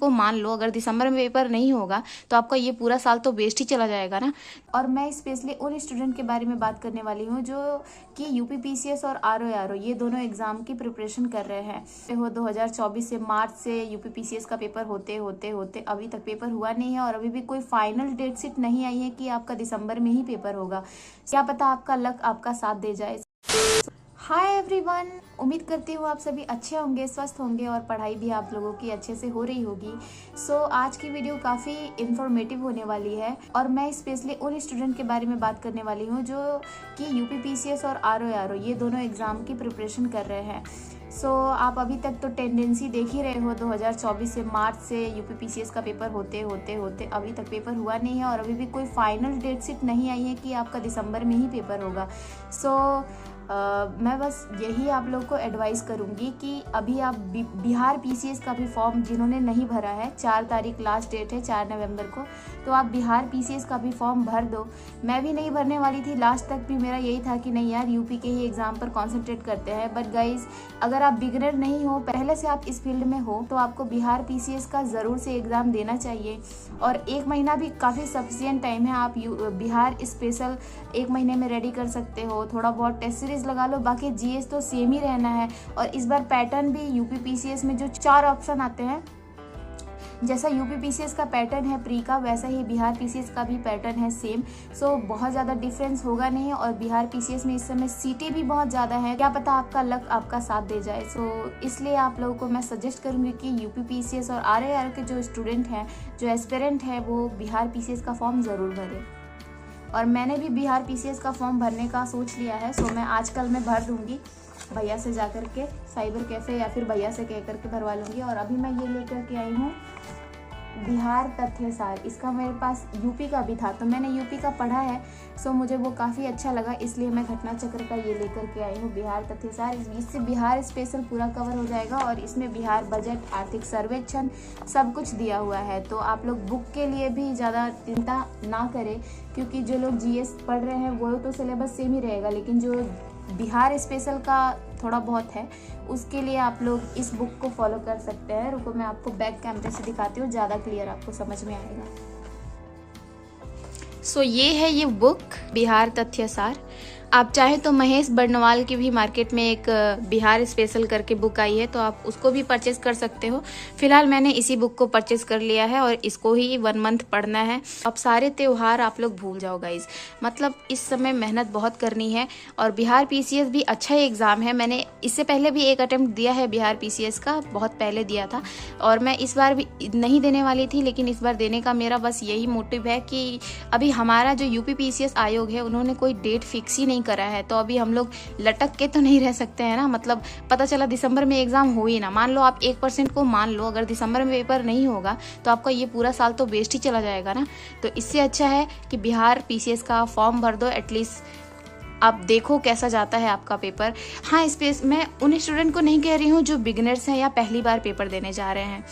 को मान लो अगर दिसंबर में पेपर नहीं होगा तो आपका ये पूरा साल तो वेस्ट ही चला जाएगा ना। और मैं स्पेशली उन स्टूडेंट के बारे में बात करने वाली हूँ जो कि यूपीपीसीएस और आरओ ये दोनों एग्जाम की प्रिपरेशन कर रहे हैं। हो 2024 से मार्च से यूपीपीसीएस का पेपर होते होते होते अभी तक पेपर हुआ नहीं है और अभी भी कोई फाइनल डेट शीट नहीं आई है कि आपका दिसंबर में ही पेपर होगा। क्या पता आपका लक आपका साथ दे जाए। हाय एवरीवन, उम्मीद करती हूँ आप सभी अच्छे होंगे, स्वस्थ होंगे और पढ़ाई भी आप लोगों की अच्छे से हो रही होगी। सो आज की वीडियो काफ़ी इंफॉर्मेटिव होने वाली है और मैं स्पेशली उन स्टूडेंट के बारे में बात करने वाली हूँ जो कि यूपीपीसीएस और आरओ ये दोनों एग्ज़ाम की प्रिपरेशन कर रहे हैं। सो आप अभी तक तो टेंडेंसी देख ही रहे हो, 2024 से मार्च से यूपीपीसीएस का पेपर होते होते होते अभी तक पेपर हुआ नहीं है और अभी भी कोई फाइनल डेट शीट नहीं आई है कि आपका दिसंबर में ही पेपर होगा। सो मैं बस यही आप लोग को एडवाइस करूँगी कि अभी आप बिहार पीसीएस का भी फॉर्म जिन्होंने नहीं भरा है, 4 तारीख लास्ट डेट है, 4 नवंबर को, तो आप बिहार पीसीएस का भी फॉर्म भर दो। मैं भी नहीं भरने वाली थी, लास्ट तक भी मेरा यही था कि नहीं यार यूपी के ही एग्ज़ाम पर कॉन्सेंट्रेट करते हैं। बट गाइज, अगर आप बिगनर नहीं हो, पहले से आप इस फील्ड में हो, तो आपको बिहार पीसीएस का ज़रूर से एग्ज़ाम देना चाहिए। और 1 महीना भी काफ़ी सफिशिएंट टाइम है, आप बिहार स्पेशल 1 महीने में रेडी कर सकते हो। थोड़ा बहुत टेस्ट सीरीज लगा लो, बाकी जीएस तो सेम ही रहना है। और इस बार पैटर्न भी यूपीपीसीएस में जो 4 ऑप्शन आते हैं, जैसा यूपीपीसीएस का पैटर्न है प्री का, वैसा ही बिहार पीसीएस का भी पैटर्न है सेम। सो बहुत ज़्यादा डिफरेंस होगा नहीं। और बिहार पीसीएस में इस समय सीटें भी बहुत ज़्यादा है, क्या पता आपका लक आपका साथ दे जाए। सो इसलिए आप लोगों को मैं सजेस्ट करूँगी कि यूपीपीसीएस और आरआर के जो स्टूडेंट हैं, जो एस्पिरेंट हैं, वो बिहार पीसीएस का फॉर्म ज़रूर भरें। और मैंने भी बिहार पीसीएस का फॉर्म भरने का सोच लिया है। सो मैं आजकल मैं भर दूँगी, भैया से जा कर के साइबर कैफ़े या फिर भैया से कह करके भरवा लूँगी। और अभी मैं ये लेकर के आई हूँ बिहार तथ्यसार। इसका मेरे पास यूपी का भी था, तो मैंने यूपी का पढ़ा है, सो मुझे वो काफ़ी अच्छा लगा, इसलिए मैं घटना चक्र का ये लेकर के आई हूँ बिहार तथ्यसार। इससे बिहार स्पेशल पूरा कवर हो जाएगा और इसमें बिहार बजट, आर्थिक सर्वेक्षण सब कुछ दिया हुआ है। तो आप लोग बुक के लिए भी ज़्यादा चिंता ना करें, क्योंकि जो लोग जीएस पढ़ रहे हैं वो तो सिलेबस सेम ही रहेगा, लेकिन जो बिहार स्पेशल का थोड़ा बहुत है उसके लिए आप लोग इस बुक को फॉलो कर सकते हैं। रुको मैं आपको बैक कैमरे से दिखाती हूँ, ज़्यादा क्लियर आपको समझ में आएगा। सो ये है ये बुक बिहार तथ्यसार। आप चाहे तो महेश बर्नवाल की भी मार्केट में एक बिहार स्पेशल करके बुक आई है, तो आप उसको भी परचेस कर सकते हो। फिलहाल मैंने इसी बुक को परचेस कर लिया है और इसको ही 1 मंथ पढ़ना है। अब सारे त्योहार आप लोग भूल जाओ गाइज, मतलब इस समय मेहनत बहुत करनी है। और बिहार पीसीएस भी अच्छा ही एग्ज़ाम है। मैंने इससे पहले भी एक अटेम्प्ट दिया है बिहार पीसीएस का, बहुत पहले दिया था, और मैं इस बार भी नहीं देने वाली थी, लेकिन इस बार देने का मेरा बस यही मोटिव है कि अभी हमारा जो यूपीपीसीएस आयोग है उन्होंने कोई डेट फिक्स ही नहीं करा है, तो अभी हम लोग लटक के तो नहीं रह सकते हैं ना। मतलब पता चला दिसंबर में एग्जाम हो ही ना, मान लो आप 1% को मान लो अगर दिसंबर में पेपर नहीं होगा तो आपका ये पूरा साल तो वेस्ट ही चला जाएगा ना। तो इससे अच्छा है कि बिहार पीसीएस का फॉर्म भर दो, एटलीस्ट आप देखो कैसा जाता है आपका पेपर। हाँ, स्पेस मैं उन स्टूडेंट को नहीं कह रही हूँ जो बिगिनर्स हैं या पहली बार पेपर देने जा रहे हैं।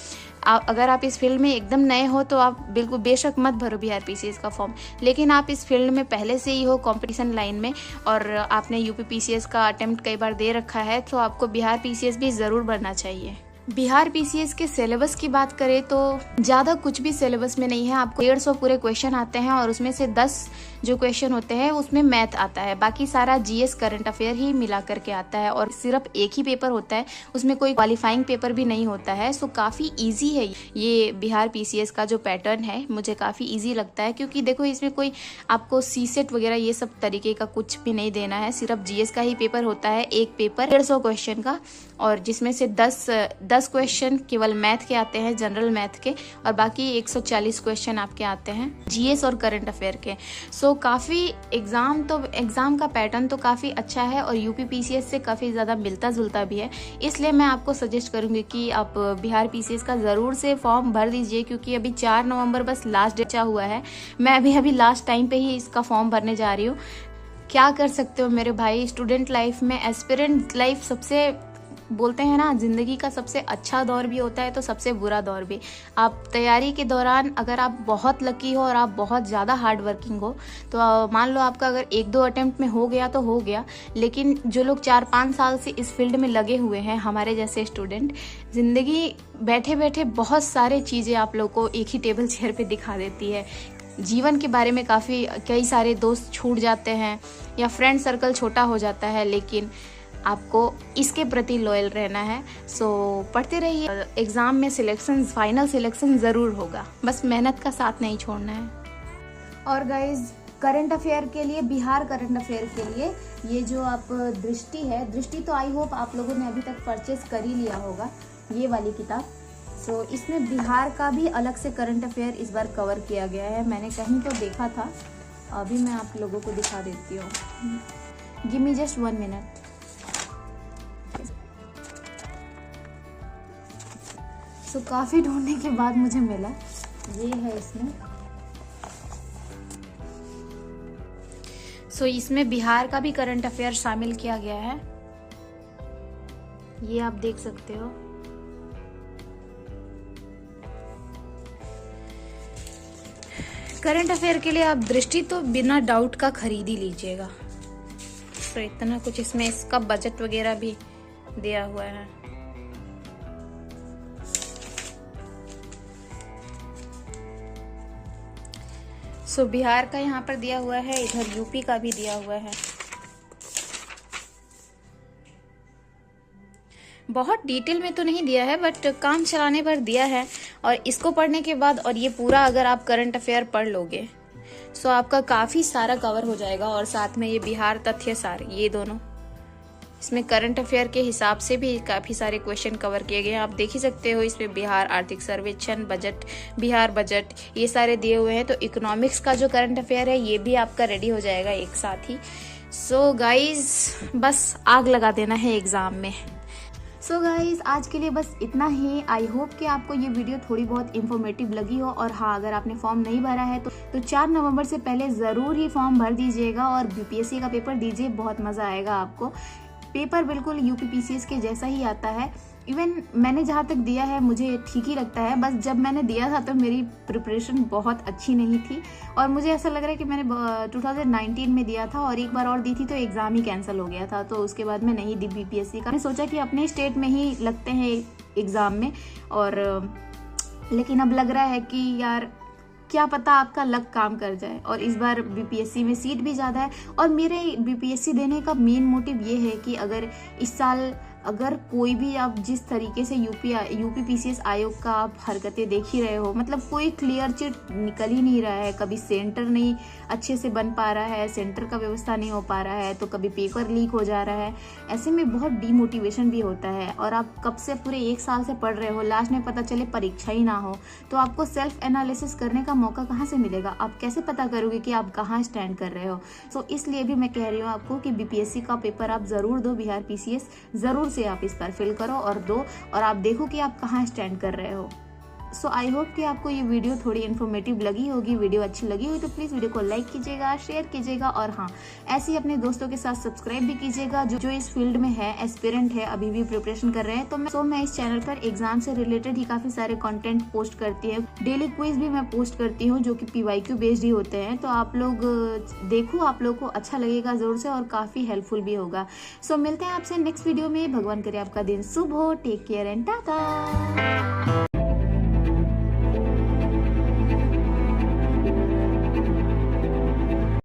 अगर आप इस फील्ड में एकदम नए हो तो आप बिल्कुल बेशक मत भरो बिहार पीसीएस का फॉर्म, लेकिन आप इस फील्ड में पहले से ही हो कंपटीशन लाइन में और आपने यूपी पीसीएस का अटेम्प्ट कई बार दे रखा है, तो आपको बिहार पीसीएस भी ज़रूर भरना चाहिए। बिहार पीसीएस के सिलेबस की बात करें तो ज़्यादा कुछ भी सिलेबस में नहीं है। आपको 150 पूरे क्वेश्चन आते हैं और उसमें से 10 जो क्वेश्चन होते हैं उसमें मैथ आता है, बाकी सारा जीएस करंट अफेयर ही मिला करके आता है। और सिर्फ एक ही पेपर होता है, उसमें कोई क्वालिफाइंग पेपर भी नहीं होता है। सो काफ़ी ईजी है ये बिहार पीसीएस का जो पैटर्न है, मुझे काफ़ी ईजी लगता है, क्योंकि देखो इसमें कोई आपको सीसेट वगैरह ये सब तरीके का कुछ भी नहीं देना है। सिर्फ जीएस का ही पेपर होता है, एक पेपर 150 क्वेश्चन का, और जिसमें से 10 क्वेश्चन केवल मैथ के आते हैं, जनरल मैथ के, और बाकी 140 क्वेश्चन आपके आते हैं जीएस और करंट अफेयर के। सो काफ़ी एग्ज़ाम का पैटर्न तो काफ़ी अच्छा है और यूपी पीसीएस से काफ़ी ज़्यादा मिलता जुलता भी है। इसलिए मैं आपको सजेस्ट करूँगी कि आप बिहार पीसीएस का ज़रूर से फॉर्म भर दीजिए, क्योंकि अभी 4 नवंबर बस लास्ट डेट हुआ है। मैं अभी लास्ट टाइम पे ही इसका फॉर्म भरने जा रही हूँ। क्या कर सकते हो मेरे भाई, स्टूडेंट लाइफ में एस्पिरेंट लाइफ सबसे बोलते हैं ना, ज़िंदगी का सबसे अच्छा दौर भी होता है तो सबसे बुरा दौर भी। आप तैयारी के दौरान अगर आप बहुत लकी हो और आप बहुत ज़्यादा हार्ड वर्किंग हो तो मान लो आपका अगर 1-2 अटेम्प्ट में हो गया तो हो गया, लेकिन जो लोग 4-5 साल से इस फील्ड में लगे हुए हैं, हमारे जैसे स्टूडेंट, ज़िंदगी बैठे बैठे बहुत सारे चीज़ें आप लोग को एक ही टेबल चेयर पे दिखा देती है। जीवन के बारे में कई सारे दोस्त छूट जाते हैं या फ्रेंड सर्कल छोटा हो जाता है, लेकिन आपको इसके प्रति लॉयल रहना है। सो पढ़ते रहिए। एग्ज़ाम में सिलेक्शन, फाइनल सिलेक्शन ज़रूर होगा, बस मेहनत का साथ नहीं छोड़ना है। और गाइज, करंट अफेयर के लिए, बिहार करंट अफेयर के लिए ये जो आप दृष्टि है, दृष्टि तो आई होप आप लोगों ने अभी तक परचेज कर ही लिया होगा, ये वाली किताब। सो इसमें बिहार का भी अलग से करंट अफेयर इस बार कवर किया गया है। मैंने कहीं तो देखा था, अभी मैं आप लोगों को दिखा देती हूँ। Give me just 1 minute. So काफ़ी ढूंढने के बाद मुझे मिला, ये है इसमें। सो इसमें बिहार का भी करंट अफेयर शामिल किया गया है, ये आप देख सकते हो। करंट अफेयर के लिए आप दृष्टि तो बिना डाउट का खरीद ही लीजिएगा। तो इतना कुछ इसमें, इसका बजट वगैरह भी दिया हुआ है। सो बिहार का यहाँ पर दिया हुआ है, इधर यूपी का भी दिया हुआ है। बहुत डिटेल में तो नहीं दिया है, बट काम चलाने पर दिया है। और इसको पढ़ने के बाद, और ये पूरा अगर आप करंट अफेयर पढ़ लोगे सो आपका काफ़ी सारा कवर हो जाएगा। और साथ में ये बिहार तथ्य सार, ये दोनों, इसमें करंट अफेयर के हिसाब से भी काफ़ी सारे क्वेश्चन कवर किए गए हैं। आप देख ही सकते हो, इसमें बिहार आर्थिक सर्वेक्षण, बजट, बिहार बजट, ये सारे दिए हुए हैं। तो इकोनॉमिक्स का जो करंट अफेयर है ये भी आपका रेडी हो जाएगा एक साथ ही। सो गाइज, बस आग लगा देना है एग्ज़ाम में। सो गाइज, आज के लिए बस इतना ही। आई होप कि आपको ये वीडियो थोड़ी बहुत इन्फॉर्मेटिव लगी हो। और हाँ, अगर आपने फॉर्म नहीं भरा है तो 4 नवंबर से पहले ज़रूर ही फॉर्म भर दीजिएगा और बीपीएससी का पेपर दीजिए, बहुत मज़ा आएगा आपको। पेपर बिल्कुल यूपीपीसीएस के जैसा ही आता है। इवन मैंने जहाँ तक दिया है मुझे ठीक ही लगता है। बस जब मैंने दिया था तो मेरी प्रिपरेशन बहुत अच्छी नहीं थी और मुझे ऐसा लग रहा है कि मैंने 2019 में दिया था और एक बार और दी थी तो एग्ज़ाम ही कैंसिल हो गया था। तो उसके बाद मैं नहीं दी बीपीएससी का। मैंने सोचा कि अपने स्टेट में ही लगते हैं एग्ज़ाम में, और लेकिन अब लग रहा है कि यार क्या पता आपका लक काम कर जाए। और इस बार बीपीएससी में सीट भी ज़्यादा है। और मेरे बीपीएससी देने का मेन मोटिव ये है कि अगर इस साल अगर कोई भी, आप जिस तरीके से यूपीपीसीएस आयोग का आप हरकतें देख ही रहे हो, मतलब कोई क्लियर चिट निकल ही नहीं रहा है। कभी सेंटर नहीं अच्छे से बन पा रहा है, सेंटर का व्यवस्था नहीं हो पा रहा है, तो कभी पेपर लीक हो जा रहा है। ऐसे में बहुत डीमोटिवेशन भी होता है। और आप कब से पूरे 1 साल से पढ़ रहे हो, लास्ट में पता चले परीक्षा ही ना हो, तो आपको सेल्फ एनालिसिस करने का मौका कहाँ से मिलेगा? आप कैसे पता करोगे कि आप कहाँ स्टैंड कर रहे हो? सो इसलिए भी मैं कह रही हूँ आपको कि बीपीएससी का पेपर आप ज़रूर दो, बिहार पीसीएस ज़रूर से आप इस पर फिल करो और दो, और आप देखो कि आप कहाँ स्टैंड कर रहे हो। सो आई होप कि आपको ये वीडियो थोड़ी इन्फॉर्मेटिव लगी होगी। वीडियो अच्छी लगी हुई तो प्लीज़ वीडियो को लाइक कीजिएगा, शेयर कीजिएगा, और हाँ, ऐसे ही अपने दोस्तों के साथ सब्सक्राइब भी कीजिएगा जो इस फील्ड में है, एस्पिरेंट है, अभी भी प्रिपरेशन कर रहे हैं। तो मैं इस चैनल पर एग्जाम से रिलेटेड ही काफ़ी सारे कंटेंट पोस्ट करती हूँ। डेली क्विज भी मैं पोस्ट करती हूँ जो कि PYQ बेस्ड ही होते हैं। तो आप लोग देखो, आप लोग को अच्छा लगेगा ज़रूर से और काफ़ी हेल्पफुल भी होगा। सो मिलते हैं आपसे नेक्स्ट वीडियो में। भगवान करे आपका दिन शुभ हो। Take care and Tata.